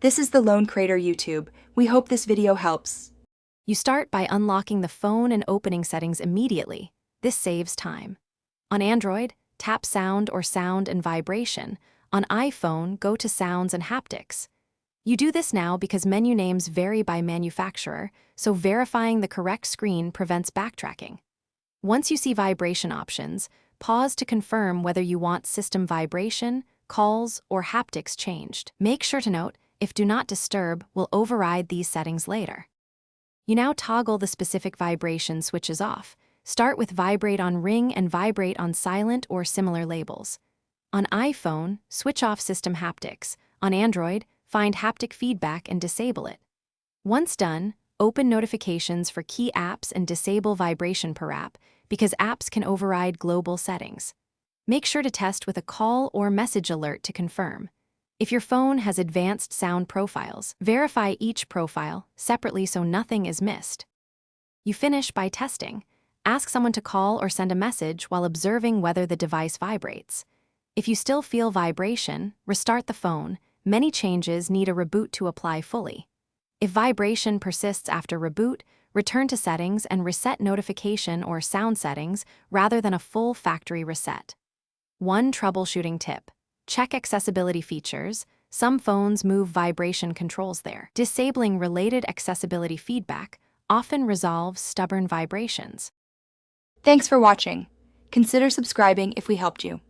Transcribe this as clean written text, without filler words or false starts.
This is the Lone Crater YouTube. We hope this video helps. You start by unlocking the phone and opening settings immediately. This saves time. On Android, tap Sound or Sound and Vibration. On iPhone, go to Sounds and Haptics. You do this now because menu names vary by manufacturer, so verifying the correct screen prevents backtracking. Once you see vibration options, pause to confirm whether you want system vibration, calls, or haptics changed. Make sure to note, if Do Not Disturb will override these settings later. You now toggle the specific vibration switches off. Start with Vibrate on Ring and Vibrate on Silent or similar labels. On iPhone, switch off System Haptics. On Android, find Haptic Feedback and disable it. Once done, open notifications for key apps and disable vibration per app, because apps can override global settings. Make sure to test with a call or message alert to confirm. If your phone has advanced sound profiles, verify each profile separately so nothing is missed. You finish by testing. Ask someone to call or send a message while observing whether the device vibrates. If you still feel vibration, restart the phone. Many changes need a reboot to apply fully. If vibration persists after reboot, return to settings and reset notification or sound settings rather than a full factory reset. One troubleshooting tip: check accessibility features. Some phones move vibration controls there. Disabling related accessibility feedback often resolves stubborn vibrations. Thanks for watching. Consider subscribing if we helped you.